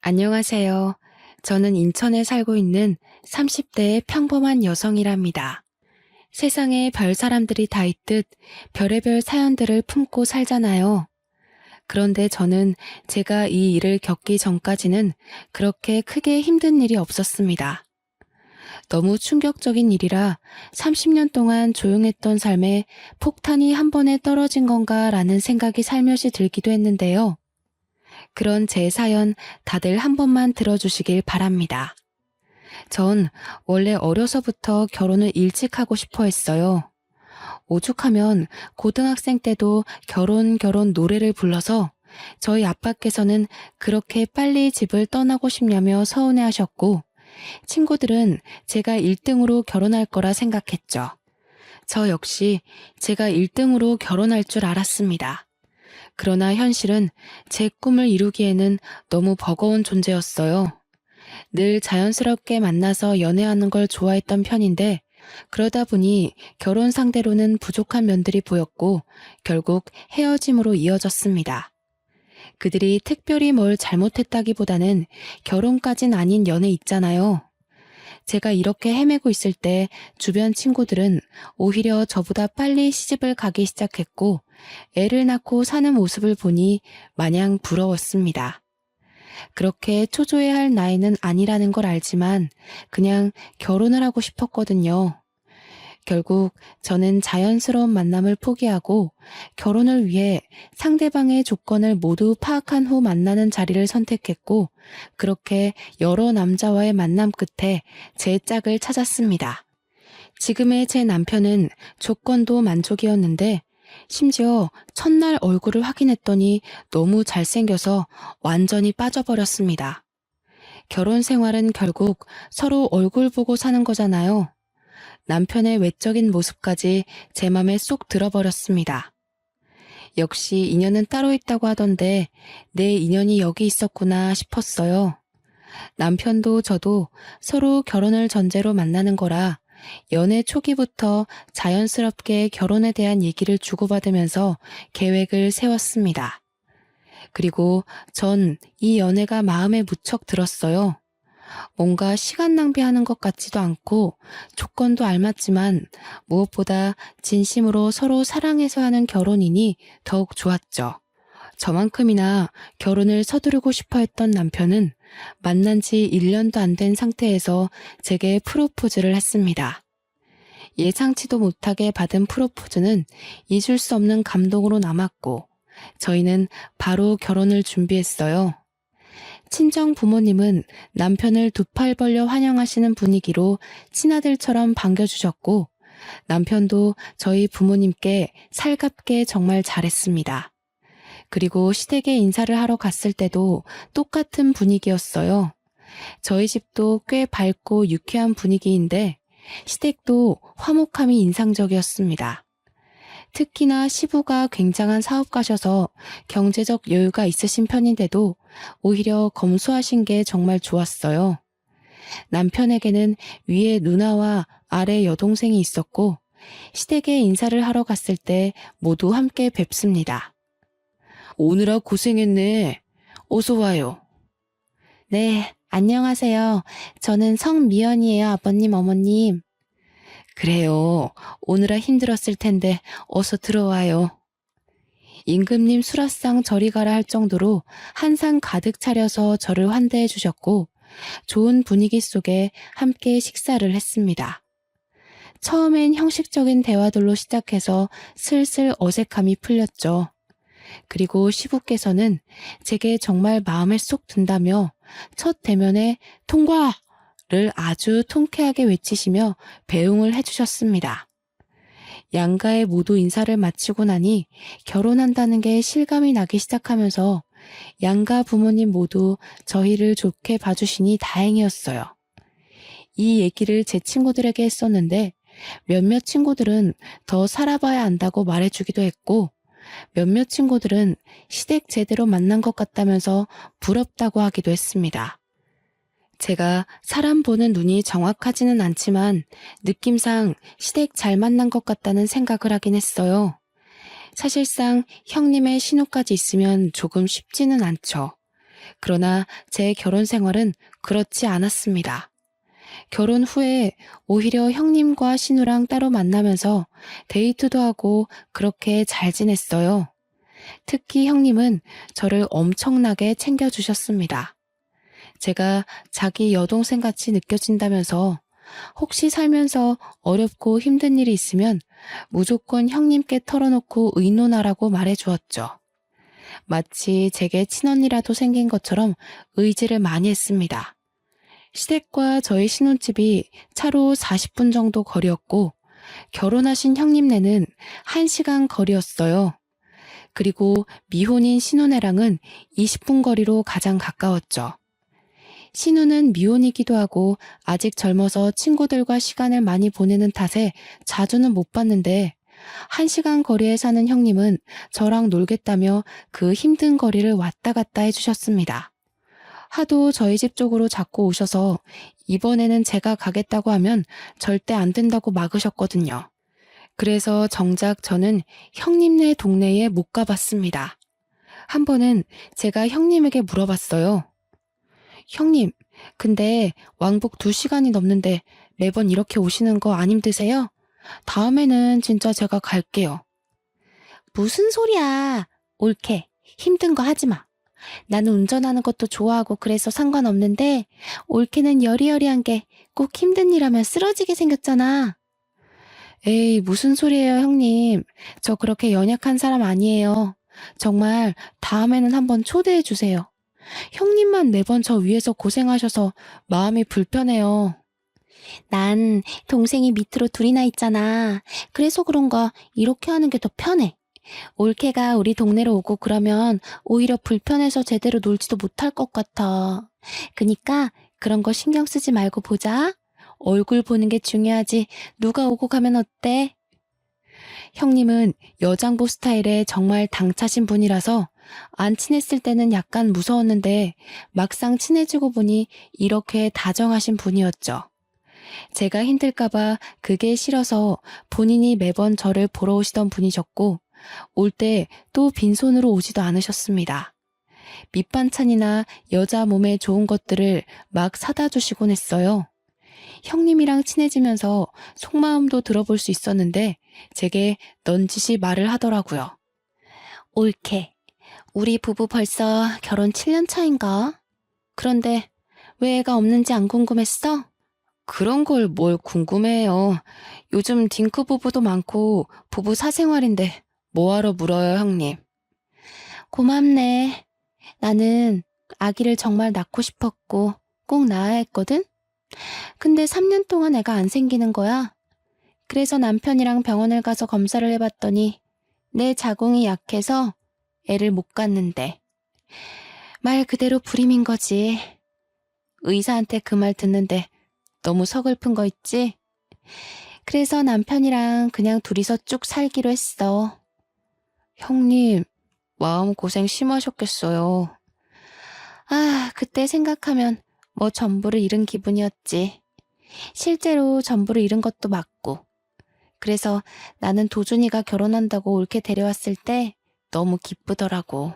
안녕하세요. 저는 인천에 살고 있는 30대의 평범한 여성이랍니다. 세상에 별 사람들이 다 있듯 별의별 사연들을 품고 살잖아요. 그런데 저는 제가 이 일을 겪기 전까지는 그렇게 크게 힘든 일이 없었습니다. 너무 충격적인 일이라 30년 동안 조용했던 삶에 폭탄이 한 번에 떨어진 건가라는 생각이 살며시 들기도 했는데요. 그런 제 사연 다들 한 번만 들어주시길 바랍니다. 전 원래 어려서부터 결혼을 일찍 하고 싶어 했어요. 오죽하면 고등학생 때도 결혼 노래를 불러서 저희 아빠께서는 그렇게 빨리 집을 떠나고 싶냐며 서운해 하셨고, 친구들은 제가 1등으로 결혼할 거라 생각했죠. 저 역시 제가 1등으로 결혼할 줄 알았습니다. 그러나 현실은 제 꿈을 이루기에는 너무 버거운 존재였어요. 늘 자연스럽게 만나서 연애하는 걸 좋아했던 편인데, 그러다 보니 결혼 상대로는 부족한 면들이 보였고 결국 헤어짐으로 이어졌습니다. 그들이 특별히 뭘 잘못했다기보다는 결혼까진 아닌 연애 있잖아요. 제가 이렇게 헤매고 있을 때 주변 친구들은 오히려 저보다 빨리 시집을 가기 시작했고 애를 낳고 사는 모습을 보니 마냥 부러웠습니다. 그렇게 초조해야 할 나이는 아니라는 걸 알지만 그냥 결혼을 하고 싶었거든요. 결국 저는 자연스러운 만남을 포기하고 결혼을 위해 상대방의 조건을 모두 파악한 후 만나는 자리를 선택했고, 그렇게 여러 남자와의 만남 끝에 제 짝을 찾았습니다. 지금의 제 남편은 조건도 만족이었는데 심지어 첫날 얼굴을 확인했더니 너무 잘생겨서 완전히 빠져버렸습니다. 결혼 생활은 결국 서로 얼굴 보고 사는 거잖아요. 남편의 외적인 모습까지 제 맘에 쏙 들어버렸습니다. 역시 인연은 따로 있다고 하던데 내 인연이 여기 있었구나 싶었어요. 남편도 저도 서로 결혼을 전제로 만나는 거라 연애 초기부터 자연스럽게 결혼에 대한 얘기를 주고받으면서 계획을 세웠습니다. 그리고 전 이 연애가 마음에 무척 들었어요. 뭔가 시간 낭비하는 것 같지도 않고 조건도 알맞지만 무엇보다 진심으로 서로 사랑해서 하는 결혼이니 더욱 좋았죠. 저만큼이나 결혼을 서두르고 싶어 했던 남편은 만난 지 1년도 안 된 상태에서 제게 프로포즈를 했습니다. 예상치도 못하게 받은 프로포즈는 잊을 수 없는 감동으로 남았고 저희는 바로 결혼을 준비했어요. 친정 부모님은 남편을 두 팔 벌려 환영하시는 분위기로 친아들처럼 반겨주셨고 남편도 저희 부모님께 살갑게 정말 잘했습니다. 그리고 시댁에 인사를 하러 갔을 때도 똑같은 분위기였어요. 저희 집도 꽤 밝고 유쾌한 분위기인데 시댁도 화목함이 인상적이었습니다. 특히나 시부가 굉장한 사업가셔서 경제적 여유가 있으신 편인데도 오히려 검소하신 게 정말 좋았어요. 남편에게는 위에 누나와 아래 여동생이 있었고 시댁에 인사를 하러 갔을 때 모두 함께 뵙습니다. 오느라 고생했네. 어서 와요. 네, 안녕하세요. 저는 성미연이에요, 아버님, 어머님. 그래요. 오느라 힘들었을 텐데 어서 들어와요. 임금님 수라상 저리 가라 할 정도로 한상 가득 차려서 저를 환대해 주셨고 좋은 분위기 속에 함께 식사를 했습니다. 처음엔 형식적인 대화들로 시작해서 슬슬 어색함이 풀렸죠. 그리고 시부께서는 제게 정말 마음에 쏙 든다며 첫 대면에 통과를 아주 통쾌하게 외치시며 배웅을 해주셨습니다. 양가에 모두 인사를 마치고 나니 결혼한다는 게 실감이 나기 시작하면서 양가 부모님 모두 저희를 좋게 봐주시니 다행이었어요. 이 얘기를 제 친구들에게 했었는데 몇몇 친구들은 더 살아봐야 안다고 말해주기도 했고 몇몇 친구들은 시댁 제대로 만난 것 같다면서 부럽다고 하기도 했습니다. 제가 사람 보는 눈이 정확하지는 않지만 느낌상 시댁 잘 만난 것 같다는 생각을 하긴 했어요. 사실상 형님의 신우까지 있으면 조금 쉽지는 않죠. 그러나 제 결혼 생활은 그렇지 않았습니다. 결혼 후에 오히려 형님과 신우랑 따로 만나면서 데이트도 하고 그렇게 잘 지냈어요. 특히 형님은 저를 엄청나게 챙겨주셨습니다. 제가 자기 여동생 같이 느껴진다면서 혹시 살면서 어렵고 힘든 일이 있으면 무조건 형님께 털어놓고 의논하라고 말해주었죠. 마치 제게 친언니라도 생긴 것처럼 의지를 많이 했습니다. 시댁과 저희 신혼집이 차로 40분 정도 거리였고 결혼하신 형님네는 1시간 거리였어요. 그리고 미혼인 신혼애랑은 20분 거리로 가장 가까웠죠. 신우는 미혼이기도 하고 아직 젊어서 친구들과 시간을 많이 보내는 탓에 자주는 못 봤는데 1시간 거리에 사는 형님은 저랑 놀겠다며 그 힘든 거리를 왔다 갔다 해주셨습니다. 하도 저희 집 쪽으로 자꾸 오셔서 이번에는 제가 가겠다고 하면 절대 안 된다고 막으셨거든요. 그래서 정작 저는 형님네 동네에 못 가봤습니다. 한 번은 제가 형님에게 물어봤어요. 형님, 근데 왕복 2시간이 넘는데 매번 이렇게 오시는 거 안 힘드세요? 다음에는 진짜 제가 갈게요. 무슨 소리야. 옳게. 힘든 거 하지 마. 나는 운전하는 것도 좋아하고 그래서 상관없는데 옳게는 여리여리한 게 꼭 힘든 일 하면 쓰러지게 생겼잖아. 에이, 무슨 소리예요, 형님. 저 그렇게 연약한 사람 아니에요. 정말 다음에는 한번 초대해 주세요. 형님만 매번 저 위해서 고생하셔서 마음이 불편해요. 난 동생이 밑으로 둘이나 있잖아. 그래서 그런가 이렇게 하는 게 더 편해. 올케가 우리 동네로 오고 그러면 오히려 불편해서 제대로 놀지도 못할 것 같아. 그니까 그런 거 신경 쓰지 말고 보자. 얼굴 보는 게 중요하지. 누가 오고 가면 어때? 형님은 여장부 스타일에 정말 당차신 분이라서 안 친했을 때는 약간 무서웠는데 막상 친해지고 보니 이렇게 다정하신 분이었죠. 제가 힘들까봐 그게 싫어서 본인이 매번 저를 보러 오시던 분이셨고 올 때 또 빈손으로 오지도 않으셨습니다. 밑반찬이나 여자 몸에 좋은 것들을 막 사다 주시곤 했어요. 형님이랑 친해지면서 속마음도 들어볼 수 있었는데 제게 넌지시 말을 하더라고요. 옳게. 우리 부부 벌써 결혼 7년 차인가? 그런데 왜 애가 없는지 안 궁금했어? 그런 걸 뭘 궁금해요. 요즘 딩크 부부도 많고 부부 사생활인데 뭐하러 물어요, 형님. 고맙네. 나는 아기를 정말 낳고 싶었고 꼭 낳아야 했거든? 근데 3년 동안 애가 안 생기는 거야. 그래서 남편이랑 병원을 가서 검사를 해봤더니 내 자궁이 약해서 애를 못 갖는데. 말 그대로 불임인 거지. 의사한테 그 말 듣는데 너무 서글픈 거 있지? 그래서 남편이랑 그냥 둘이서 쭉 살기로 했어. 형님, 마음고생 심하셨겠어요. 아, 그때 생각하면 뭐 전부를 잃은 기분이었지. 실제로 전부를 잃은 것도 맞고. 그래서 나는 도준이가 결혼한다고 옳게 데려왔을 때 너무 기쁘더라고.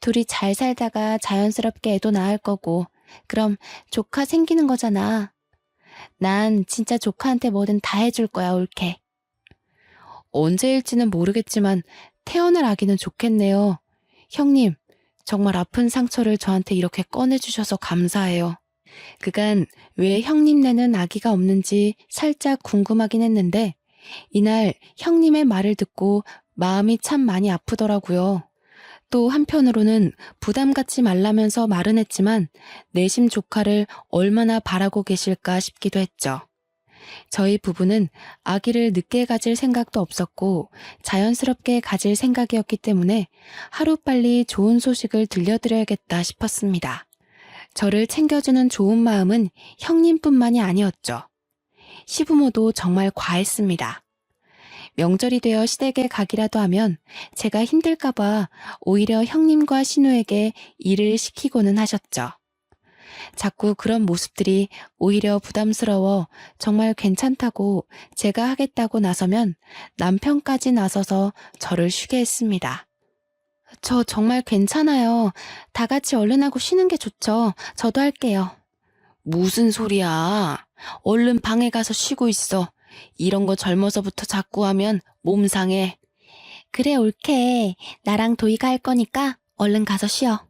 둘이 잘 살다가 자연스럽게 애도 낳을 거고 그럼 조카 생기는 거잖아. 난 진짜 조카한테 뭐든 다 해줄 거야, 옳게. 언제일지는 모르겠지만 태어날 아기는 좋겠네요. 형님, 정말 아픈 상처를 저한테 이렇게 꺼내주셔서 감사해요. 그간 왜 형님네는 아기가 없는지 살짝 궁금하긴 했는데 이날 형님의 말을 듣고 마음이 참 많이 아프더라고요. 또 한편으로는 부담 갖지 말라면서 말은 했지만 내심 조카를 얼마나 바라고 계실까 싶기도 했죠. 저희 부부는 아기를 늦게 가질 생각도 없었고 자연스럽게 가질 생각이었기 때문에 하루빨리 좋은 소식을 들려드려야겠다 싶었습니다. 저를 챙겨주는 좋은 마음은 형님뿐만이 아니었죠. 시부모도 정말 과했습니다. 명절이 되어 시댁에 가기라도 하면 제가 힘들까봐 오히려 형님과 신우에게 일을 시키고는 하셨죠. 자꾸 그런 모습들이 오히려 부담스러워 정말 괜찮다고 제가 하겠다고 나서면 남편까지 나서서 저를 쉬게 했습니다. 저 정말 괜찮아요. 다 같이 얼른 하고 쉬는 게 좋죠. 저도 할게요. 무슨 소리야. 얼른 방에 가서 쉬고 있어. 이런 거 젊어서부터 자꾸 하면 몸 상해. 그래, 옳게. 나랑 도희가 할 거니까 얼른 가서 쉬어.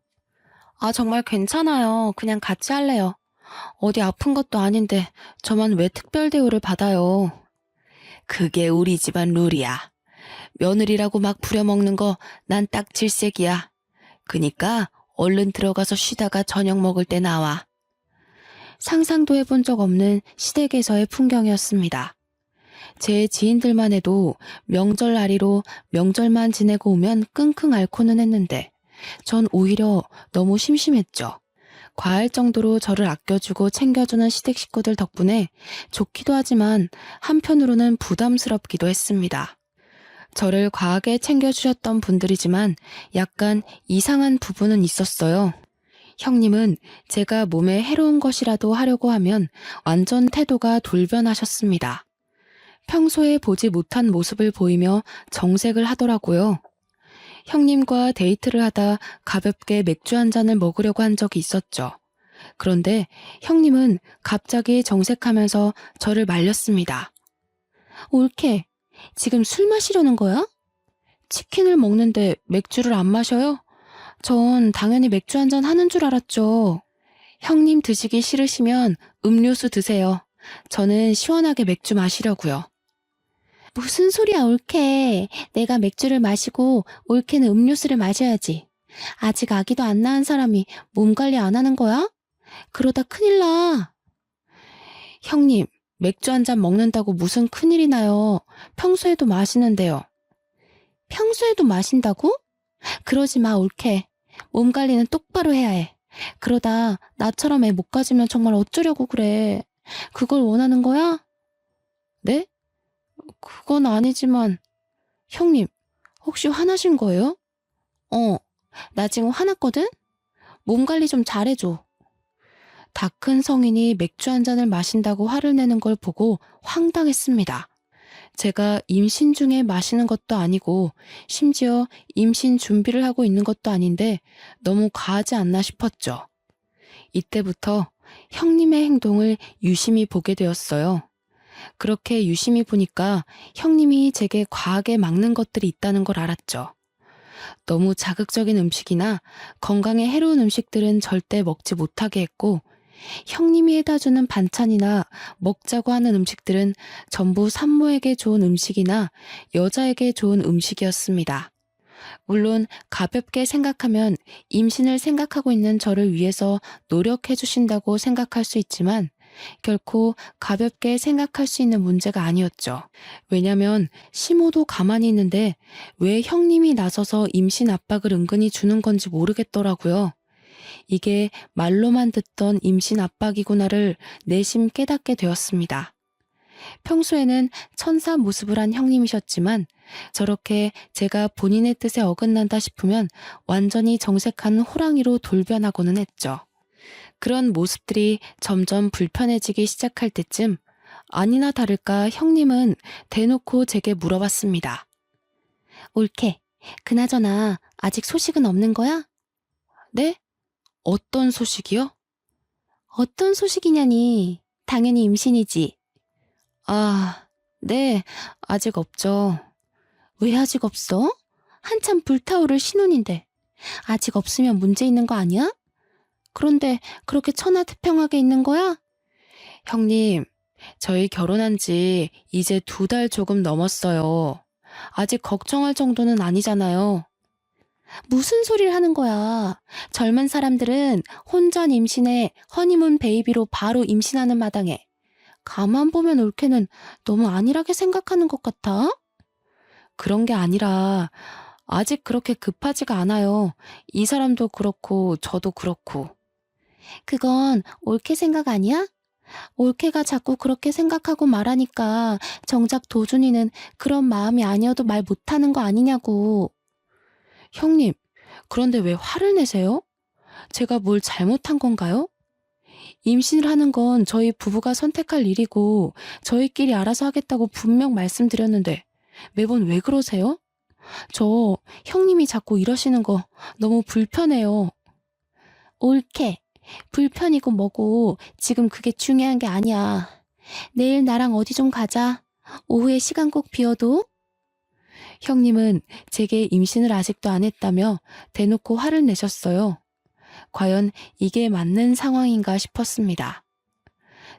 아, 정말 괜찮아요. 그냥 같이 할래요. 어디 아픈 것도 아닌데 저만 왜 특별 대우를 받아요. 그게 우리 집안 룰이야. 며느리라고 막 부려먹는 거 난 딱 질색이야. 그니까 얼른 들어가서 쉬다가 저녁 먹을 때 나와. 상상도 해본 적 없는 시댁에서의 풍경이었습니다. 제 지인들만 해도 명절날이로 명절만 지내고 오면 끙끙 앓고는 했는데 전 오히려 너무 심심했죠. 과할 정도로 저를 아껴주고 챙겨주는 시댁 식구들 덕분에 좋기도 하지만 한편으로는 부담스럽기도 했습니다. 저를 과하게 챙겨주셨던 분들이지만 약간 이상한 부분은 있었어요. 형님은 제가 몸에 해로운 것이라도 하려고 하면 완전 태도가 돌변하셨습니다. 평소에 보지 못한 모습을 보이며 정색을 하더라고요. 형님과 데이트를 하다 가볍게 맥주 한 잔을 먹으려고 한 적이 있었죠. 그런데 형님은 갑자기 정색하면서 저를 말렸습니다. 옳게, 지금 술 마시려는 거야? 치킨을 먹는데 맥주를 안 마셔요? 전 당연히 맥주 한 잔 하는 줄 알았죠. 형님 드시기 싫으시면 음료수 드세요. 저는 시원하게 맥주 마시려고요. 무슨 소리야, 옳게. 내가 맥주를 마시고 옳게는 음료수를 마셔야지. 아직 아기도 안 낳은 사람이 몸 관리 안 하는 거야? 그러다 큰일 나. 형님, 맥주 한 잔 먹는다고 무슨 큰일이 나요. 평소에도 마시는데요. 평소에도 마신다고? 그러지 마, 옳게. 몸 관리는 똑바로 해야 해. 그러다 나처럼 애 못 가지면 정말 어쩌려고 그래. 그걸 원하는 거야? 네? 그건 아니지만. 형님, 혹시 화나신 거예요? 나 지금 화났거든? 몸 관리 좀 잘해줘. 다 큰 성인이 맥주 한 잔을 마신다고 화를 내는 걸 보고 황당했습니다. 제가 임신 중에 마시는 것도 아니고 심지어 임신 준비를 하고 있는 것도 아닌데 너무 과하지 않나 싶었죠. 이때부터 형님의 행동을 유심히 보게 되었어요. 그렇게 유심히 보니까 형님이 제게 과하게 막는 것들이 있다는 걸 알았죠. 너무 자극적인 음식이나 건강에 해로운 음식들은 절대 먹지 못하게 했고 형님이 해다 주는 반찬이나 먹자고 하는 음식들은 전부 산모에게 좋은 음식이나 여자에게 좋은 음식이었습니다. 물론 가볍게 생각하면 임신을 생각하고 있는 저를 위해서 노력해 주신다고 생각할 수 있지만 결코 가볍게 생각할 수 있는 문제가 아니었죠. 왜냐면 시모도 가만히 있는데 왜 형님이 나서서 임신 압박을 은근히 주는 건지 모르겠더라고요. 이게 말로만 듣던 임신 압박이구나를 내심 깨닫게 되었습니다. 평소에는 천사 모습을 한 형님이셨지만 저렇게 제가 본인의 뜻에 어긋난다 싶으면 완전히 정색한 호랑이로 돌변하고는 했죠. 그런 모습들이 점점 불편해지기 시작할 때쯤 아니나 다를까 형님은 대놓고 제게 물어봤습니다. 옳게, 그나저나 아직 소식은 없는 거야? 네? 어떤 소식이요? 어떤 소식이냐니. 당연히 임신이지. 아, 네, 아직 없죠. 왜 아직 없어? 한참 불타오를 신혼인데. 아직 없으면 문제 있는 거 아니야? 그런데 그렇게 천하태평하게 있는 거야? 형님, 저희 결혼한 지 이제 2달 조금 넘었어요. 아직 걱정할 정도는 아니잖아요. 무슨 소리를 하는 거야. 젊은 사람들은 혼전 임신에 허니문 베이비로 바로 임신하는 마당에. 가만 보면 옳게는 너무 안일하게 생각하는 것 같아. 그런 게 아니라 아직 그렇게 급하지가 않아요. 이 사람도 그렇고 저도 그렇고. 그건 옳게 생각 아니야? 옳게가 자꾸 그렇게 생각하고 말하니까 정작 도준이는 그런 마음이 아니어도 말 못하는 거 아니냐고. 형님, 그런데 왜 화를 내세요? 제가 뭘 잘못한 건가요? 임신을 하는 건 저희 부부가 선택할 일이고 저희끼리 알아서 하겠다고 분명 말씀드렸는데 매번 왜 그러세요? 저 형님이 자꾸 이러시는 거 너무 불편해요. 옳게. 불편이고 뭐고 지금 그게 중요한 게 아니야. 내일 나랑 어디 좀 가자. 오후에 시간 꼭 비워도. 형님은 제게 임신을 아직도 안 했다며 대놓고 화를 내셨어요. 과연 이게 맞는 상황인가 싶었습니다.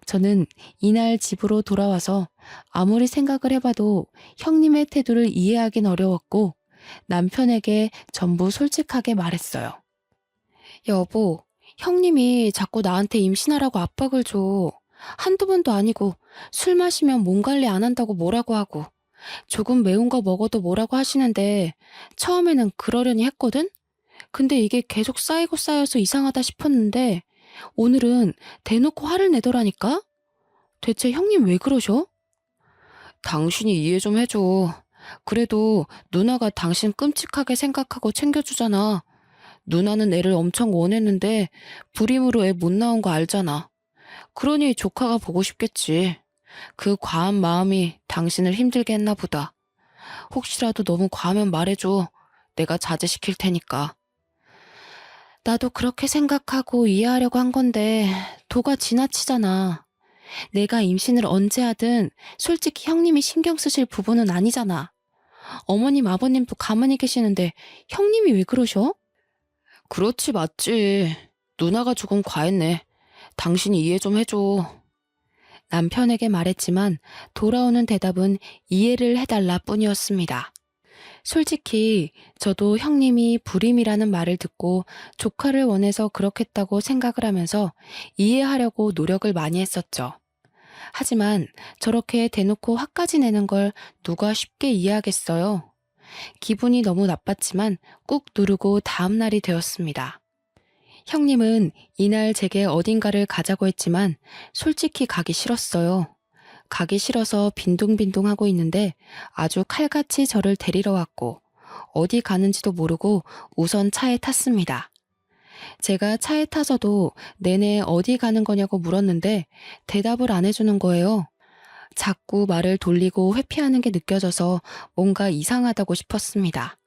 저는 이날 집으로 돌아와서 아무리 생각을 해봐도 형님의 태도를 이해하긴 어려웠고 남편에게 전부 솔직하게 말했어요. 여보, 형님이 자꾸 나한테 임신하라고 압박을 줘. 한두 번도 아니고 술 마시면 몸 관리 안 한다고 뭐라고 하고 조금 매운 거 먹어도 뭐라고 하시는데 처음에는 그러려니 했거든? 근데 이게 계속 쌓이고 쌓여서 이상하다 싶었는데 오늘은 대놓고 화를 내더라니까? 대체 형님 왜 그러셔? 당신이 이해 좀 해줘. 그래도 누나가 당신 끔찍하게 생각하고 챙겨주잖아. 누나는 애를 엄청 원했는데 불임으로 애 못 낳은 거 알잖아. 그러니 조카가 보고 싶겠지. 그 과한 마음이 당신을 힘들게 했나 보다. 혹시라도 너무 과하면 말해줘. 내가 자제시킬 테니까. 나도 그렇게 생각하고 이해하려고 한 건데 도가 지나치잖아. 내가 임신을 언제 하든 솔직히 형님이 신경 쓰실 부분은 아니잖아. 어머님 아버님도 가만히 계시는데 형님이 왜 그러셔? 그렇지 맞지. 누나가 조금 과했네. 당신이 이해 좀 해줘. 남편에게 말했지만 돌아오는 대답은 이해를 해달라 뿐이었습니다. 솔직히 저도 형님이 불임이라는 말을 듣고 조카를 원해서 그렇겠다고 생각을 하면서 이해하려고 노력을 많이 했었죠. 하지만 저렇게 대놓고 화까지 내는 걸 누가 쉽게 이해하겠어요. 기분이 너무 나빴지만 꾹 누르고 다음 날이 되었습니다. 형님은 이날 제게 어딘가를 가자고 했지만 솔직히 가기 싫었어요. 가기 싫어서 빈둥빈둥 하고 있는데 아주 칼같이 저를 데리러 왔고 어디 가는지도 모르고 우선 차에 탔습니다. 제가 차에 타서도 내내 어디 가는 거냐고 물었는데 대답을 안 해주는 거예요. 자꾸 말을 돌리고 회피하는 게 느껴져서 뭔가 이상하다고 싶었습니다.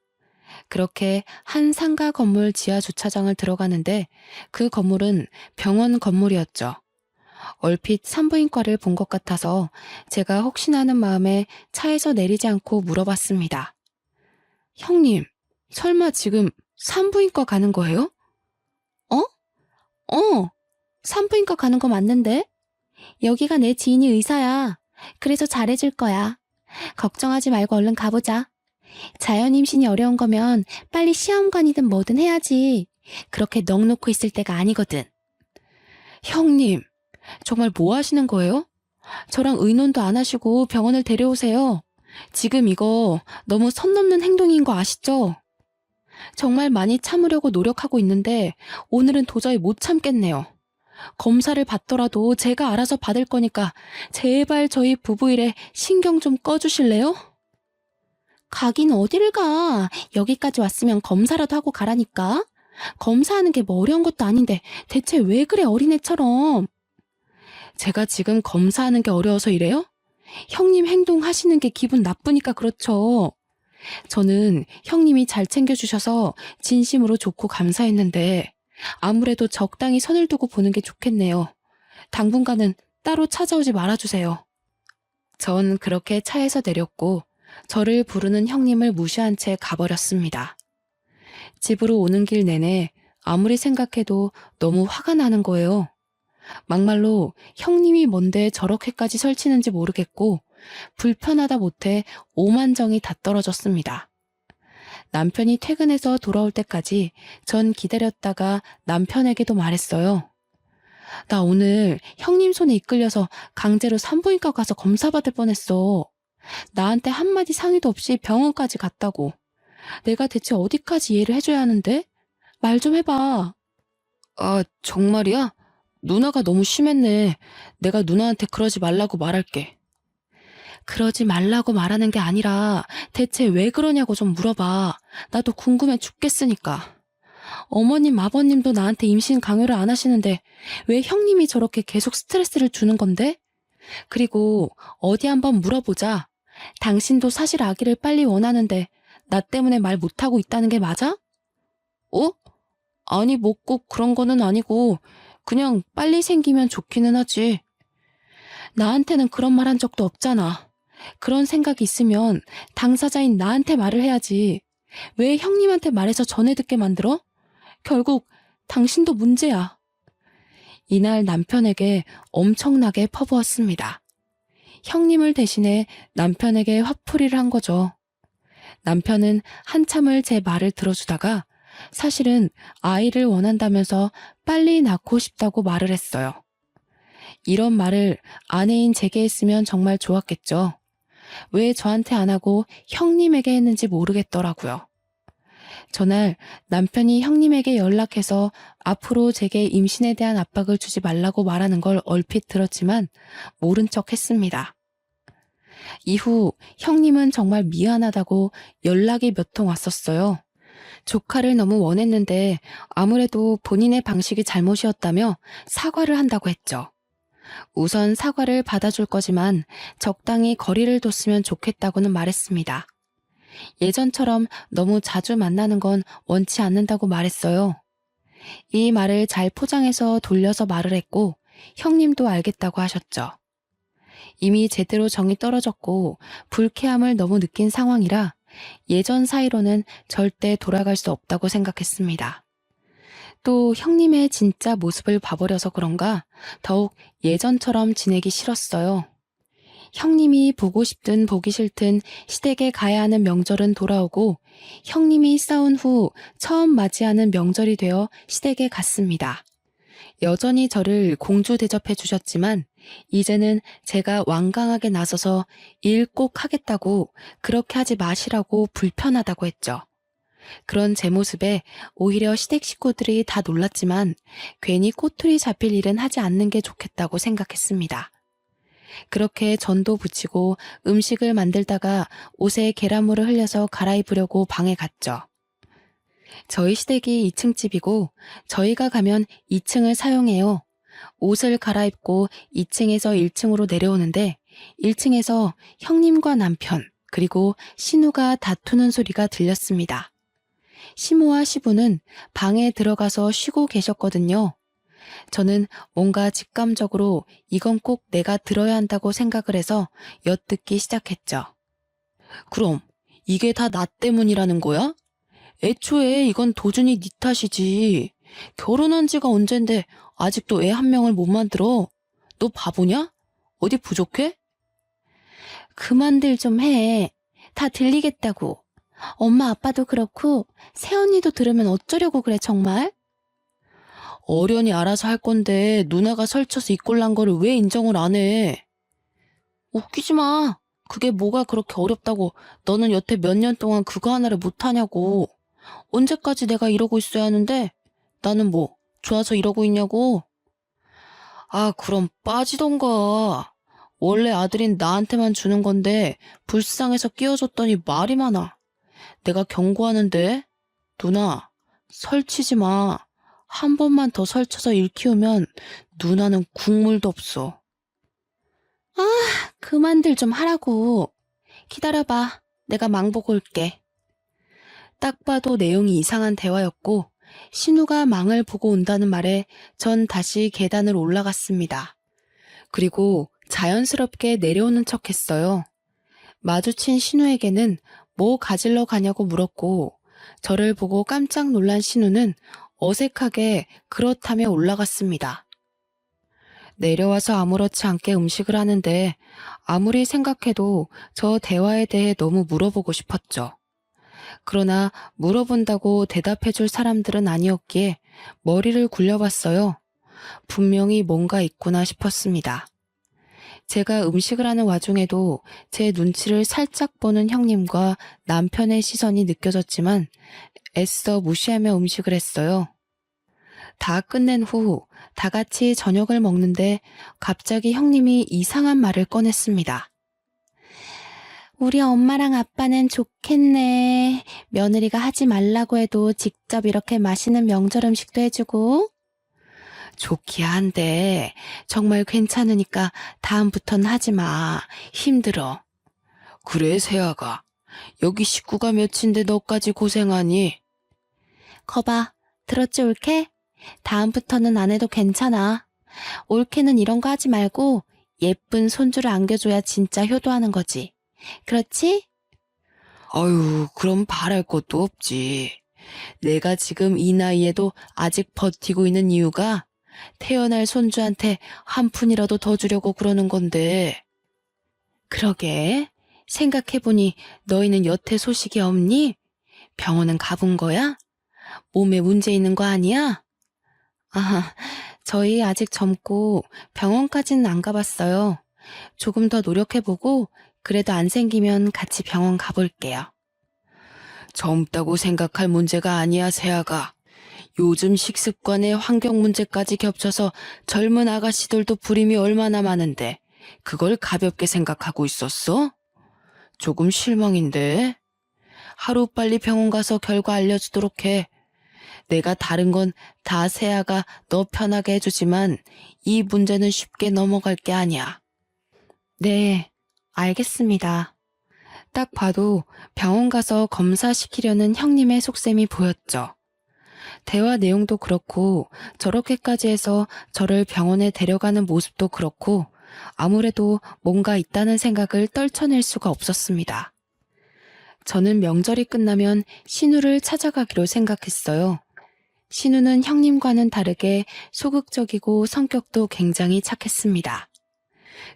그렇게 한 상가 건물 지하 주차장을 들어가는데 그 건물은 병원 건물이었죠. 얼핏 산부인과를 본 것 같아서 제가 혹시나 하는 마음에 차에서 내리지 않고 물어봤습니다. 형님, 설마 지금 산부인과 가는 거예요? 어? 산부인과 가는 거 맞는데? 여기가 내 지인이 의사야. 그래서 잘해줄 거야. 걱정하지 말고 얼른 가보자. 자연 임신이 어려운 거면 빨리 시험관이든 뭐든 해야지. 그렇게 넋 놓고 있을 때가 아니거든. 형님, 정말 뭐 하시는 거예요? 저랑 의논도 안 하시고 병원을 데려오세요. 지금 이거 너무 선 넘는 행동인 거 아시죠? 정말 많이 참으려고 노력하고 있는데 오늘은 도저히 못 참겠네요. 검사를 받더라도 제가 알아서 받을 거니까 제발 저희 부부 일에 신경 좀 꺼주실래요? 가긴 어디를 가. 여기까지 왔으면 검사라도 하고 가라니까. 검사하는 게 뭐 어려운 것도 아닌데 대체 왜 그래 어린애처럼. 제가 지금 검사하는 게 어려워서 이래요? 형님 행동하시는 게 기분 나쁘니까 그렇죠. 저는 형님이 잘 챙겨주셔서 진심으로 좋고 감사했는데 아무래도 적당히 선을 두고 보는 게 좋겠네요. 당분간은 따로 찾아오지 말아주세요. 전 그렇게 차에서 내렸고 저를 부르는 형님을 무시한 채 가버렸습니다. 집으로 오는 길 내내 아무리 생각해도 너무 화가 나는 거예요. 막말로 형님이 뭔데 저렇게까지 설치는지 모르겠고 불편하다 못해 오만정이 다 떨어졌습니다. 남편이 퇴근해서 돌아올 때까지 전 기다렸다가 남편에게도 말했어요. 나 오늘 형님 손에 이끌려서 강제로 산부인과 가서 검사받을 뻔했어. 나한테 한마디 상의도 없이 병원까지 갔다고. 내가 대체 어디까지 이해를 해줘야 하는데? 말 좀 해봐. 아, 정말이야? 누나가 너무 심했네. 내가 누나한테 그러지 말라고 말할게. 그러지 말라고 말하는 게 아니라 대체 왜 그러냐고 좀 물어봐. 나도 궁금해 죽겠으니까. 어머님, 아버님도 나한테 임신 강요를 안 하시는데 왜 형님이 저렇게 계속 스트레스를 주는 건데? 그리고 어디 한번 물어보자. 당신도 사실 아기를 빨리 원하는데 나 때문에 말 못하고 있다는 게 맞아? 어? 아니, 뭐 꼭 그런 거는 아니고 그냥 빨리 생기면 좋기는 하지. 나한테는 그런 말 한 적도 없잖아. 그런 생각이 있으면 당사자인 나한테 말을 해야지. 왜 형님한테 말해서 전해 듣게 만들어? 결국 당신도 문제야. 이날 남편에게 엄청나게 퍼부었습니다. 형님을 대신해 남편에게 화풀이를 한 거죠. 남편은 한참을 제 말을 들어주다가 사실은 아이를 원한다면서 빨리 낳고 싶다고 말을 했어요. 이런 말을 아내인 제게 했으면 정말 좋았겠죠. 왜 저한테 안 하고 형님에게 했는지 모르겠더라고요. 전날 남편이 형님에게 연락해서 앞으로 제게 임신에 대한 압박을 주지 말라고 말하는 걸 얼핏 들었지만 모른 척 했습니다. 이후 형님은 정말 미안하다고 연락이 몇 통 왔었어요. 조카를 너무 원했는데 아무래도 본인의 방식이 잘못이었다며 사과를 한다고 했죠. 우선 사과를 받아줄 거지만 적당히 거리를 뒀으면 좋겠다고는 말했습니다. 예전처럼 너무 자주 만나는 건 원치 않는다고 말했어요. 이 말을 잘 포장해서 돌려서 말을 했고 형님도 알겠다고 하셨죠. 이미 제대로 정이 떨어졌고 불쾌함을 너무 느낀 상황이라 예전 사이로는 절대 돌아갈 수 없다고 생각했습니다. 또 형님의 진짜 모습을 봐버려서 그런가 더욱 예전처럼 지내기 싫었어요. 형님이 보고 싶든 보기 싫든 시댁에 가야 하는 명절은 돌아오고 형님이 싸운 후 처음 맞이하는 명절이 되어 시댁에 갔습니다. 여전히 저를 공주 대접해 주셨지만 이제는 제가 완강하게 나서서 일 꼭 하겠다고 그렇게 하지 마시라고 불편하다고 했죠. 그런 제 모습에 오히려 시댁 식구들이 다 놀랐지만 괜히 꼬투리 잡힐 일은 하지 않는 게 좋겠다고 생각했습니다. 그렇게 전도 붙이고 음식을 만들다가 옷에 계란물을 흘려서 갈아입으려고 방에 갔죠. 저희 시댁이 2층 집이고 저희가 가면 2층을 사용해요. 옷을 갈아입고 2층에서 1층으로 내려오는데 1층에서 형님과 남편 그리고 신우가 다투는 소리가 들렸습니다. 시모와 시부는 방에 들어가서 쉬고 계셨거든요. 저는 뭔가 직감적으로 이건 꼭 내가 들어야 한다고 생각을 해서 엿듣기 시작했죠. 그럼 이게 다 나 때문이라는 거야? 애초에 이건 도준이 네 탓이지. 결혼한 지가 언젠데 아직도 애 한 명을 못 만들어. 너 바보냐? 어디 부족해? 그만들 좀 해. 다 들리겠다고. 엄마 아빠도 그렇고 새언니도 들으면 어쩌려고 그래 정말? 어련히 알아서 할 건데 누나가 설쳐서 이 꼴 난 거를 왜 인정을 안 해? 웃기지 마. 그게 뭐가 그렇게 어렵다고 너는 여태 몇 년 동안 그거 하나를 못하냐고. 언제까지 내가 이러고 있어야 하는데 나는 뭐 좋아서 이러고 있냐고. 아 그럼 빠지던가. 원래 아들인 나한테만 주는 건데 불쌍해서 끼워줬더니 말이 많아. 내가 경고하는데 누나 설치지 마. 한 번만 더 설쳐서 일 키우면 누나는 국물도 없어. 아 그만들 좀 하라고. 기다려봐. 내가 망보고 올게. 딱 봐도 내용이 이상한 대화였고 신우가 망을 보고 온다는 말에 전 다시 계단을 올라갔습니다. 그리고 자연스럽게 내려오는 척 했어요. 마주친 신우에게는 뭐 가지러 가냐고 물었고 저를 보고 깜짝 놀란 신우는 어색하게 그렇다며 올라갔습니다. 내려와서 아무렇지 않게 음식을 하는데 아무리 생각해도 저 대화에 대해 너무 물어보고 싶었죠. 그러나 물어본다고 대답해줄 사람들은 아니었기에 머리를 굴려봤어요. 분명히 뭔가 있구나 싶었습니다. 제가 음식을 하는 와중에도 제 눈치를 살짝 보는 형님과 남편의 시선이 느껴졌지만 애써 무시하며 음식을 했어요. 다 끝낸 후 다 같이 저녁을 먹는데 갑자기 형님이 이상한 말을 꺼냈습니다. 우리 엄마랑 아빠는 좋겠네. 며느리가 하지 말라고 해도 직접 이렇게 맛있는 명절 음식도 해주고. 좋기야 한데 정말 괜찮으니까 다음부턴 하지 마. 힘들어. 그래 세아가. 여기 식구가 몇인데 너까지 고생하니? 거봐, 들었지 올케? 다음부터는 안 해도 괜찮아. 올케는 이런 거 하지 말고 예쁜 손주를 안겨줘야 진짜 효도하는 거지. 그렇지? 아유, 그럼 바랄 것도 없지. 내가 지금 이 나이에도 아직 버티고 있는 이유가 태어날 손주한테 한 푼이라도 더 주려고 그러는 건데. 그러게, 생각해보니 너희는 여태 소식이 없니? 병원은 가본 거야? 몸에 문제 있는 거 아니야? 아, 저희 아직 젊고 병원까지는 안 가봤어요. 조금 더 노력해보고 그래도 안 생기면 같이 병원 가볼게요. 젊다고 생각할 문제가 아니야, 세아가. 요즘 식습관에 환경 문제까지 겹쳐서 젊은 아가씨들도 불임이 얼마나 많은데 그걸 가볍게 생각하고 있었어? 조금 실망인데. 하루빨리 병원 가서 결과 알려주도록 해. 내가 다른 건 다 세아가 너 편하게 해주지만 이 문제는 쉽게 넘어갈 게 아니야. 네, 알겠습니다. 딱 봐도 병원 가서 검사시키려는 형님의 속셈이 보였죠. 대화 내용도 그렇고 저렇게까지 해서 저를 병원에 데려가는 모습도 그렇고 아무래도 뭔가 있다는 생각을 떨쳐낼 수가 없었습니다. 저는 명절이 끝나면 신우를 찾아가기로 생각했어요. 신우는 형님과는 다르게 소극적이고 성격도 굉장히 착했습니다.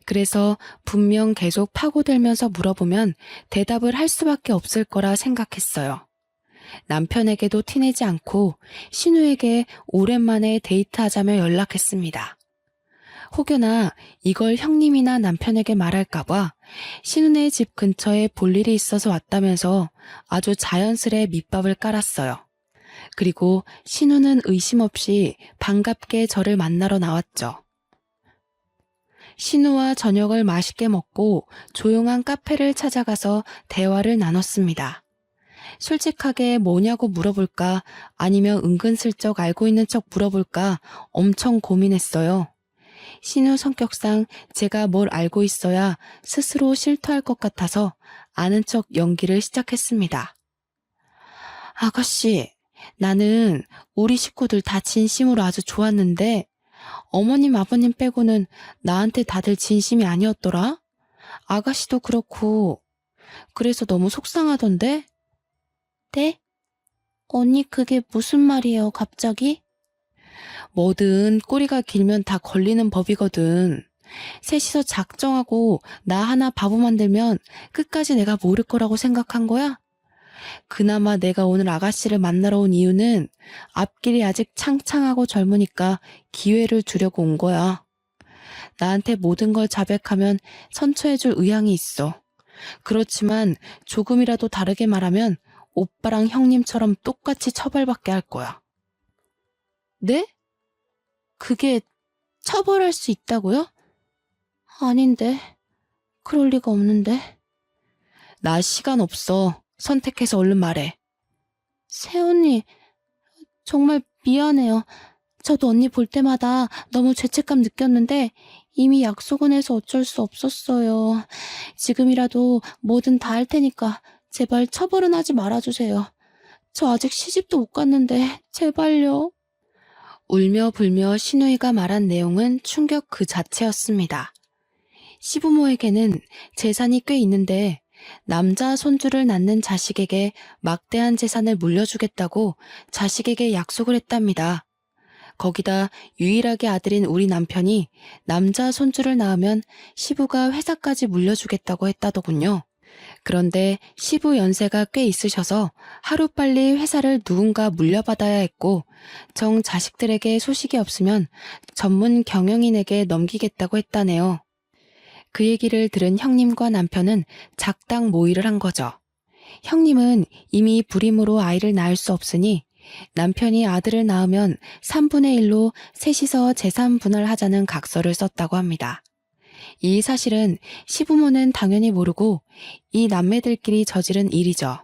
그래서 분명 계속 파고들면서 물어보면 대답을 할 수밖에 없을 거라 생각했어요. 남편에게도 티내지 않고 신우에게 오랜만에 데이트하자며 연락했습니다. 혹여나 이걸 형님이나 남편에게 말할까봐 신우네 집 근처에 볼 일이 있어서 왔다면서 아주 자연스레 밑밥을 깔았어요. 그리고 신우는 의심 없이 반갑게 저를 만나러 나왔죠. 신우와 저녁을 맛있게 먹고 조용한 카페를 찾아가서 대화를 나눴습니다. 솔직하게 뭐냐고 물어볼까 아니면 은근슬쩍 알고 있는 척 물어볼까 엄청 고민했어요. 신우 성격상 제가 뭘 알고 있어야 스스로 실토할 것 같아서 아는 척 연기를 시작했습니다. 아가씨, 나는 우리 식구들 다 진심으로 아주 좋았는데 어머님 아버님 빼고는 나한테 다들 진심이 아니었더라? 아가씨도 그렇고 그래서 너무 속상하던데? 네? 언니 그게 무슨 말이에요 갑자기? 뭐든 꼬리가 길면 다 걸리는 법이거든. 셋이서 작정하고 나 하나 바보 만들면 끝까지 내가 모를 거라고 생각한 거야? 그나마 내가 오늘 아가씨를 만나러 온 이유는 앞길이 아직 창창하고 젊으니까 기회를 주려고 온 거야. 나한테 모든 걸 자백하면 선처해줄 의향이 있어. 그렇지만 조금이라도 다르게 말하면 오빠랑 형님처럼 똑같이 처벌받게 할 거야. 네? 그게 처벌할 수 있다고요? 아닌데. 그럴 리가 없는데. 나 시간 없어. 선택해서 얼른 말해. 새언니, 정말 미안해요. 저도 언니 볼 때마다 너무 죄책감 느꼈는데 이미 약속은 해서 어쩔 수 없었어요. 지금이라도 뭐든 다 할 테니까 제발 처벌은 하지 말아주세요. 저 아직 시집도 못 갔는데 제발요. 울며 불며 신우이가 말한 내용은 충격 그 자체였습니다. 시부모에게는 재산이 꽤 있는데 남자 손주를 낳는 자식에게 막대한 재산을 물려주겠다고 자식에게 약속을 했답니다. 거기다 유일하게 아들인 우리 남편이 남자 손주를 낳으면 시부가 회사까지 물려주겠다고 했다더군요. 그런데 시부 연세가 꽤 있으셔서 하루빨리 회사를 누군가 물려받아야 했고 정 자식들에게 소식이 없으면 전문 경영인에게 넘기겠다고 했다네요. 그 얘기를 들은 형님과 남편은 작당 모의를 한 거죠. 형님은 이미 불임으로 아이를 낳을 수 없으니 남편이 아들을 낳으면 3분의 1로 셋이서 재산 분할하자는 각서를 썼다고 합니다. 이 사실은 시부모는 당연히 모르고 이 남매들끼리 저지른 일이죠.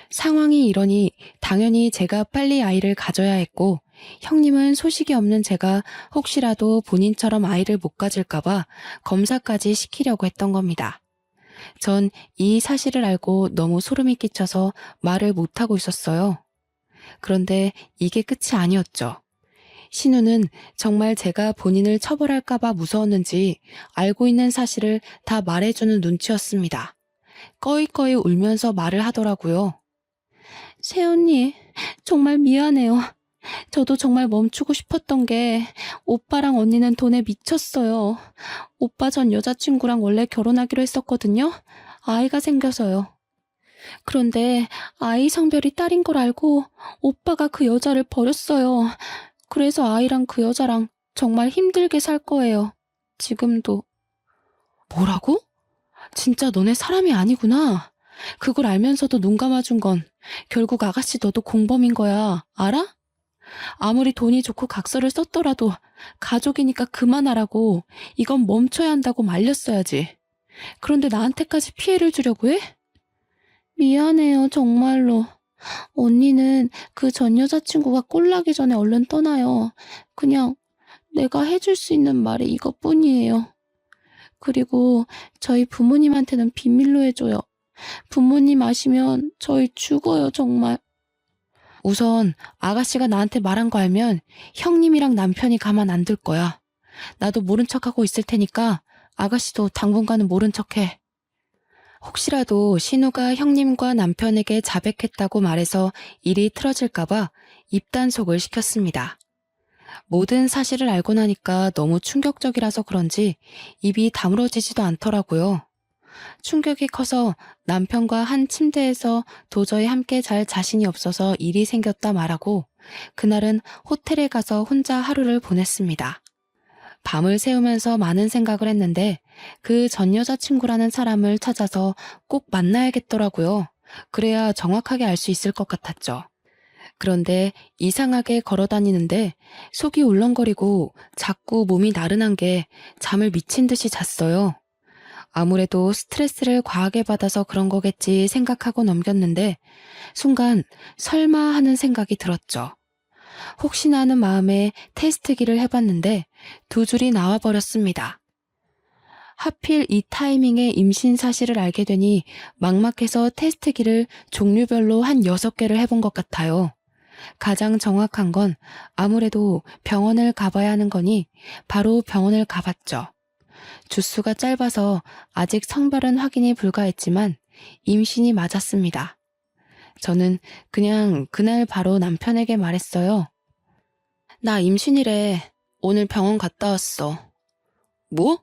상황이 이러니 당연히 제가 빨리 아이를 가져야 했고 형님은 소식이 없는 제가 혹시라도 본인처럼 아이를 못 가질까봐 검사까지 시키려고 했던 겁니다. 전 이 사실을 알고 너무 소름이 끼쳐서 말을 못하고 있었어요. 그런데 이게 끝이 아니었죠. 신우는 정말 제가 본인을 처벌할까봐 무서웠는지 알고 있는 사실을 다 말해주는 눈치였습니다. 꺼이꺼이 울면서 말을 하더라고요. 새언니, 정말 미안해요. 저도 정말 멈추고 싶었던 게 오빠랑 언니는 돈에 미쳤어요. 오빠 전 여자친구랑 원래 결혼하기로 했었거든요. 아이가 생겨서요. 그런데 아이 성별이 딸인 걸 알고 오빠가 그 여자를 버렸어요. 그래서 아이랑 그 여자랑 정말 힘들게 살 거예요. 지금도. 뭐라고? 진짜 너네 사람이 아니구나. 그걸 알면서도 눈 감아준 건 결국 아가씨 너도 공범인 거야. 알아? 아무리 돈이 좋고 각서를 썼더라도 가족이니까 그만하라고, 이건 멈춰야 한다고 말렸어야지. 그런데 나한테까지 피해를 주려고 해? 미안해요, 정말로. 언니는 그 전 여자친구가 꼴나기 전에 얼른 떠나요. 그냥 내가 해줄 수 있는 말이 이것뿐이에요. 그리고 저희 부모님한테는 비밀로 해줘요. 부모님 아시면 저희 죽어요, 정말. 우선 아가씨가 나한테 말한 거 알면 형님이랑 남편이 가만 안 둘 거야. 나도 모른 척하고 있을 테니까 아가씨도 당분간은 모른 척해. 혹시라도 신우가 형님과 남편에게 자백했다고 말해서 일이 틀어질까봐 입단속을 시켰습니다. 모든 사실을 알고 나니까 너무 충격적이라서 그런지 입이 다물어지지도 않더라고요. 충격이 커서 남편과 한 침대에서 도저히 함께 잘 자신이 없어서 일이 생겼다 말하고 그날은 호텔에 가서 혼자 하루를 보냈습니다. 밤을 새우면서 많은 생각을 했는데 그 전 여자친구라는 사람을 찾아서 꼭 만나야겠더라고요. 그래야 정확하게 알 수 있을 것 같았죠. 그런데 이상하게 걸어다니는데 속이 울렁거리고 자꾸 몸이 나른한 게 잠을 미친 듯이 잤어요. 아무래도 스트레스를 과하게 받아서 그런 거겠지 생각하고 넘겼는데 순간 설마 하는 생각이 들었죠. 혹시나 하는 마음에 테스트기를 해봤는데 두 줄이 나와버렸습니다. 하필 이 타이밍에 임신 사실을 알게 되니 막막해서 테스트기를 종류별로 한 6개를 해본 것 같아요. 가장 정확한 건 아무래도 병원을 가봐야 하는 거니 바로 병원을 가봤죠. 주수가 짧아서 아직 성별은 확인이 불가했지만 임신이 맞았습니다. 저는 그냥 그날 바로 남편에게 말했어요. 나 임신이래. 오늘 병원 갔다 왔어. 뭐?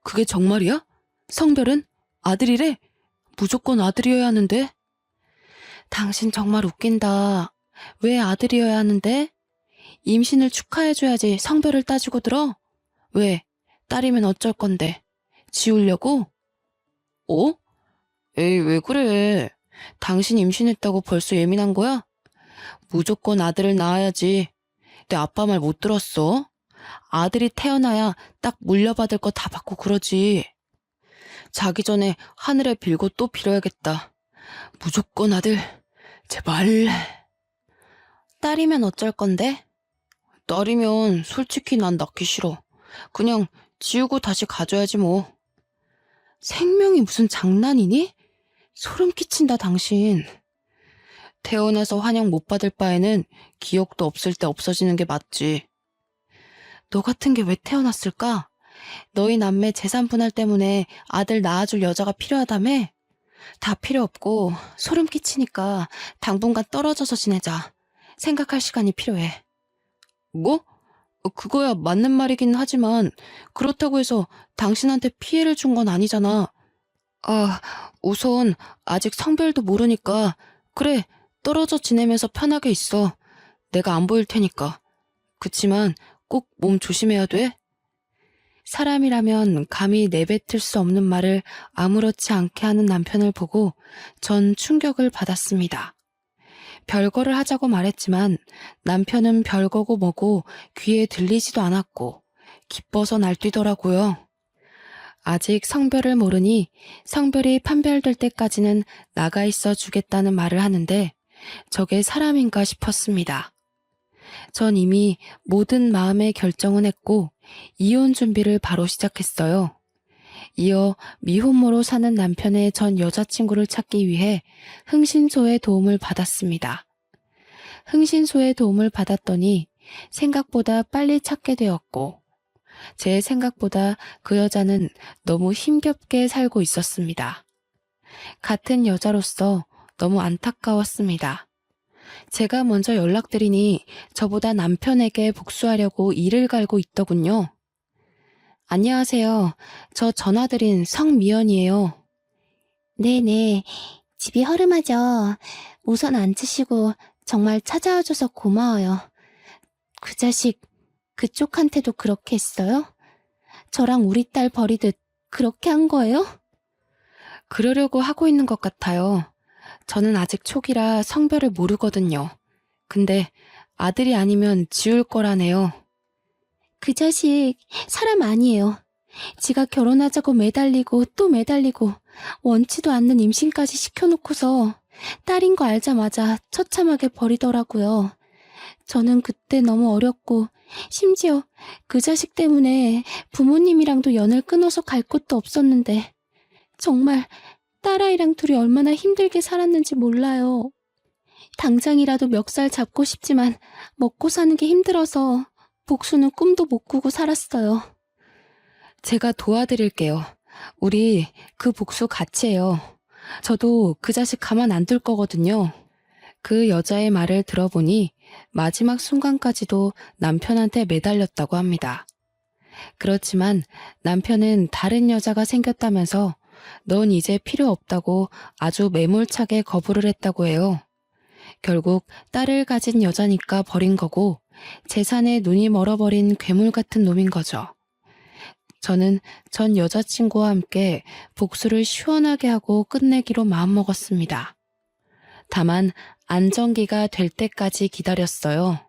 그게 정말이야? 성별은? 아들이래? 무조건 아들이어야 하는데? 당신 정말 웃긴다. 왜 아들이어야 하는데? 임신을 축하해줘야지 성별을 따지고 들어? 왜? 딸이면 어쩔 건데? 지우려고? 어? 에이, 왜 그래? 당신 임신했다고 벌써 예민한 거야? 무조건 아들을 낳아야지. 내 아빠 말 못 들었어? 아들이 태어나야 딱 물려받을 거 다 받고 그러지. 자기 전에 하늘에 빌고 또 빌어야겠다. 무조건 아들. 제발. 딸이면 어쩔 건데? 딸이면 솔직히 난 낳기 싫어. 그냥 지우고 다시 가져야지 뭐. 생명이 무슨 장난이니? 소름 끼친다 당신. 태어나서 환영 못 받을 바에는 기억도 없을 때 없어지는 게 맞지. 너 같은 게 왜 태어났을까? 너희 남매 재산 분할 때문에 아들 낳아줄 여자가 필요하다며? 다 필요 없고 소름 끼치니까 당분간 떨어져서 지내자. 생각할 시간이 필요해. 뭐? 그거야 맞는 말이긴 하지만 그렇다고 해서 당신한테 피해를 준 건 아니잖아. 아, 우선 아직 성별도 모르니까 그래, 떨어져 지내면서 편하게 있어. 내가 안 보일 테니까. 그치만 꼭 몸 조심해야 돼. 사람이라면 감히 내뱉을 수 없는 말을 아무렇지 않게 하는 남편을 보고 전 충격을 받았습니다. 별거를 하자고 말했지만 남편은 별거고 뭐고 귀에 들리지도 않았고 기뻐서 날뛰더라고요. 아직 성별을 모르니 성별이 판별될 때까지는 나가 있어 주겠다는 말을 하는데 저게 사람인가 싶었습니다. 전 이미 모든 마음의 결정은 했고 이혼 준비를 바로 시작했어요. 이어 미혼모로 사는 남편의 전 여자친구를 찾기 위해 흥신소의 도움을 받았습니다. 흥신소의 도움을 받았더니 생각보다 빨리 찾게 되었고, 제 생각보다 그 여자는 너무 힘겹게 살고 있었습니다. 같은 여자로서 너무 안타까웠습니다. 제가 먼저 연락드리니 저보다 남편에게 복수하려고 이를 갈고 있더군요. 안녕하세요. 저 전화드린 성미연이에요. 네네. 집이 허름하죠. 우선 앉으시고 정말 찾아와줘서 고마워요. 그 자식 그쪽한테도 그렇게 했어요? 저랑 우리 딸 버리듯 그렇게 한 거예요? 그러려고 하고 있는 것 같아요. 저는 아직 초기라 성별을 모르거든요. 근데 아들이 아니면 지울 거라네요. 그 자식 사람 아니에요. 지가 결혼하자고 매달리고 또 매달리고 원치도 않는 임신까지 시켜놓고서 딸인 거 알자마자 처참하게 버리더라고요. 저는 그때 너무 어렸고 심지어 그 자식 때문에 부모님이랑도 연을 끊어서 갈 곳도 없었는데 정말 딸아이랑 둘이 얼마나 힘들게 살았는지 몰라요. 당장이라도 멱살 잡고 싶지만 먹고 사는 게 힘들어서 복수는 꿈도 못 꾸고 살았어요. 제가 도와드릴게요. 우리 그 복수 같이 해요. 저도 그 자식 가만 안 둘 거거든요. 그 여자의 말을 들어보니 마지막 순간까지도 남편한테 매달렸다고 합니다. 그렇지만 남편은 다른 여자가 생겼다면서 넌 이제 필요 없다고 아주 매몰차게 거부를 했다고 해요. 결국 딸을 가진 여자니까 버린 거고 재산에 눈이 멀어버린 괴물 같은 놈인 거죠. 저는 전 여자친구와 함께 복수를 시원하게 하고 끝내기로 마음먹었습니다. 다만 안정기가 될 때까지 기다렸어요.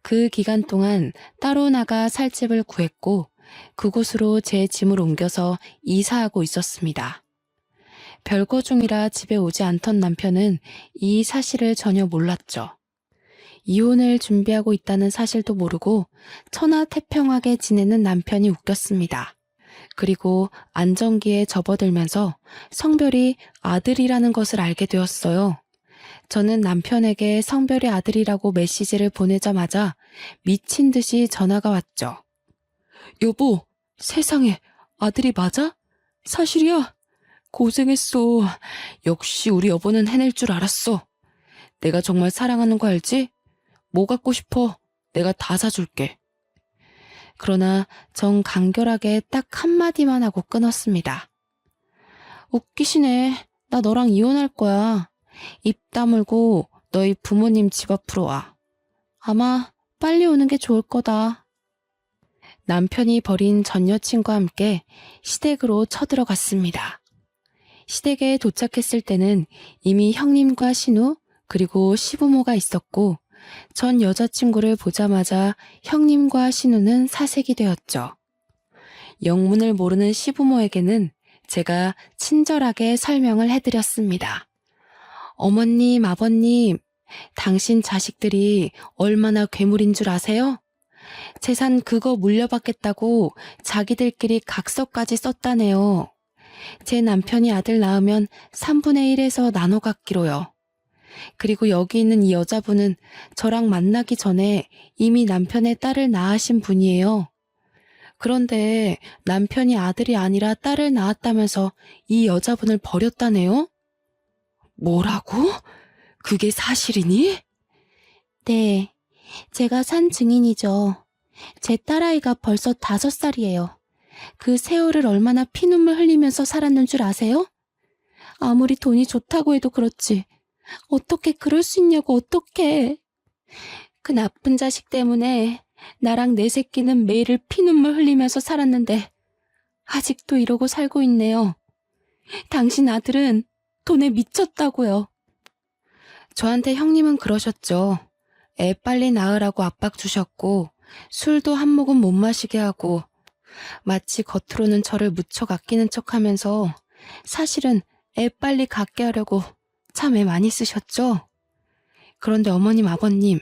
그 기간 동안 따로 나가 살 집을 구했고 그곳으로 제 짐을 옮겨서 이사하고 있었습니다. 별거 중이라 집에 오지 않던 남편은 이 사실을 전혀 몰랐죠. 이혼을 준비하고 있다는 사실도 모르고 천하태평하게 지내는 남편이 웃겼습니다. 그리고 안정기에 접어들면서 성별이 아들이라는 것을 알게 되었어요. 저는 남편에게 성별이 아들이라고 메시지를 보내자마자 미친 듯이 전화가 왔죠. 여보, 세상에 아들이 맞아? 사실이야? 고생했어. 역시 우리 여보는 해낼 줄 알았어. 내가 정말 사랑하는 거 알지? 뭐 갖고 싶어? 내가 다 사줄게. 그러나 전 간결하게 딱 한마디만 하고 끊었습니다. 웃기시네. 나 너랑 이혼할 거야. 입 다물고 너희 부모님 집 앞으로 와. 아마 빨리 오는 게 좋을 거다. 남편이 버린 전 여친과 함께 시댁으로 쳐들어갔습니다. 시댁에 도착했을 때는 이미 형님과 신우 그리고 시부모가 있었고 전 여자친구를 보자마자 형님과 신우는 사색이 되었죠. 영문을 모르는 시부모에게는 제가 친절하게 설명을 해드렸습니다. 어머님, 아버님, 당신 자식들이 얼마나 괴물인 줄 아세요? 재산 그거 물려받겠다고 자기들끼리 각서까지 썼다네요. 제 남편이 아들 낳으면 3분의 1에서 나눠 갖기로요. 그리고 여기 있는 이 여자분은 저랑 만나기 전에 이미 남편의 딸을 낳으신 분이에요. 그런데 남편이 아들이 아니라 딸을 낳았다면서 이 여자분을 버렸다네요? 뭐라고? 그게 사실이니? 네, 제가 산 증인이죠. 제 딸아이가 벌써 5살이에요. 그 세월을 얼마나 피눈물 흘리면서 살았는 줄 아세요? 아무리 돈이 좋다고 해도 그렇지. 어떻게 그럴 수 있냐고 어떡해. 그 나쁜 자식 때문에 나랑 내 새끼는 매일 피눈물 흘리면서 살았는데 아직도 이러고 살고 있네요. 당신 아들은 돈에 미쳤다고요. 저한테 형님은 그러셨죠. 애 빨리 낳으라고 압박 주셨고 술도 한 모금 못 마시게 하고 마치 겉으로는 저를 무척 아끼는 척하면서 사실은 애 빨리 갖게 하려고 참 애 많이 쓰셨죠? 그런데 어머님, 아버님,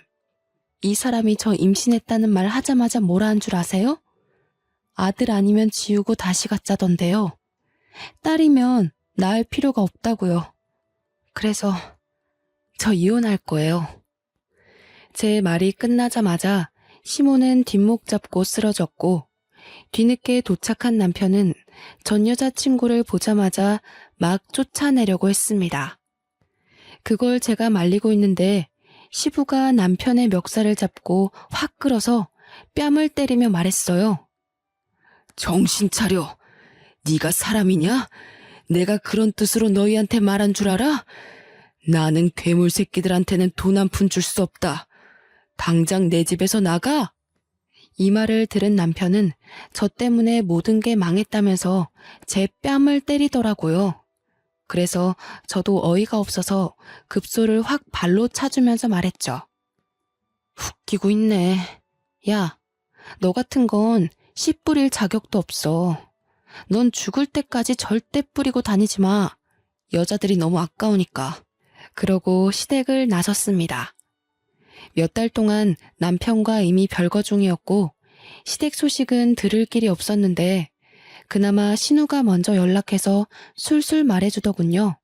이 사람이 저 임신했다는 말 하자마자 뭐라 한 줄 아세요? 아들 아니면 지우고 다시 갖자던데요. 딸이면 낳을 필요가 없다고요. 그래서 저 이혼할 거예요. 제 말이 끝나자마자 시모는 뒷목 잡고 쓰러졌고 뒤늦게 도착한 남편은 전 여자친구를 보자마자 막 쫓아내려고 했습니다. 그걸 제가 말리고 있는데 시부가 남편의 멱살을 잡고 확 끌어서 뺨을 때리며 말했어요. 정신 차려. 네가 사람이냐? 내가 그런 뜻으로 너희한테 말한 줄 알아? 나는 괴물 새끼들한테는 돈 한 푼 줄 수 없다. 당장 내 집에서 나가! 이 말을 들은 남편은 저 때문에 모든 게 망했다면서 제 뺨을 때리더라고요. 그래서 저도 어이가 없어서 급소를 확 발로 차주면서 말했죠. 웃기고 있네. 야, 너 같은 건 씨 뿌릴 자격도 없어. 넌 죽을 때까지 절대 뿌리고 다니지 마. 여자들이 너무 아까우니까. 그러고 시댁을 나섰습니다. 몇 달 동안 남편과 이미 별거 중이었고 시댁 소식은 들을 길이 없었는데 그나마 신우가 먼저 연락해서 술술 말해주더군요.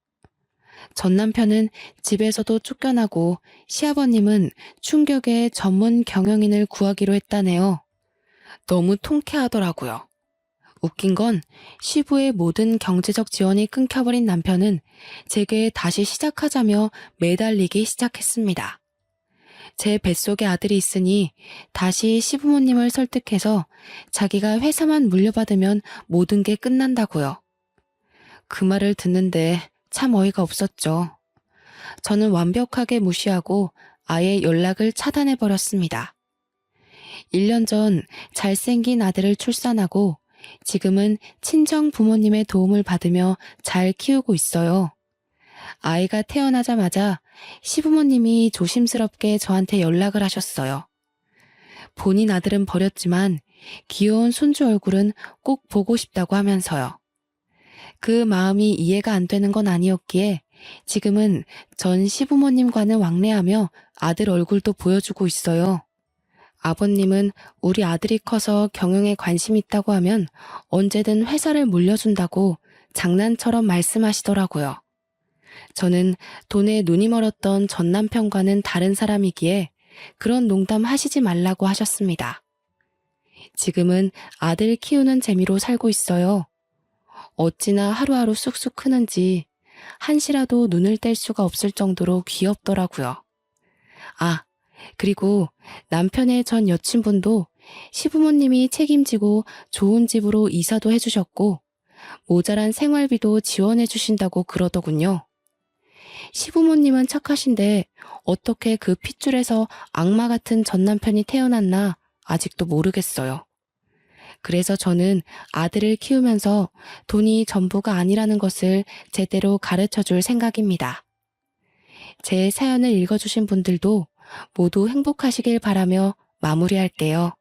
전 남편은 집에서도 쫓겨나고 시아버님은 충격에 전문 경영인을 구하기로 했다네요. 너무 통쾌하더라고요. 웃긴 건 시부의 모든 경제적 지원이 끊겨버린 남편은 제게 다시 시작하자며 매달리기 시작했습니다. 제 뱃속에 아들이 있으니 다시 시부모님을 설득해서 자기가 회사만 물려받으면 모든 게 끝난다고요. 그 말을 듣는데 참 어이가 없었죠. 저는 완벽하게 무시하고 아예 연락을 차단해버렸습니다. 1년 전 잘생긴 아들을 출산하고 지금은 친정 부모님의 도움을 받으며 잘 키우고 있어요. 아이가 태어나자마자 시부모님이 조심스럽게 저한테 연락을 하셨어요. 본인 아들은 버렸지만 귀여운 손주 얼굴은 꼭 보고 싶다고 하면서요. 그 마음이 이해가 안 되는 건 아니었기에 지금은 전 시부모님과는 왕래하며 아들 얼굴도 보여주고 있어요. 아버님은 우리 아들이 커서 경영에 관심 있다고 하면 언제든 회사를 물려준다고 장난처럼 말씀하시더라고요. 저는 돈에 눈이 멀었던 전 남편과는 다른 사람이기에 그런 농담 하시지 말라고 하셨습니다. 지금은 아들 키우는 재미로 살고 있어요. 어찌나 하루하루 쑥쑥 크는지 한시라도 눈을 뗄 수가 없을 정도로 귀엽더라고요. 아, 그리고 남편의 전 여친분도 시부모님이 책임지고 좋은 집으로 이사도 해주셨고 모자란 생활비도 지원해 주신다고 그러더군요. 시부모님은 착하신데 어떻게 그 핏줄에서 악마 같은 전 남편이 태어났나 아직도 모르겠어요. 그래서 저는 아들을 키우면서 돈이 전부가 아니라는 것을 제대로 가르쳐 줄 생각입니다. 제 사연을 읽어주신 분들도 모두 행복하시길 바라며 마무리할게요.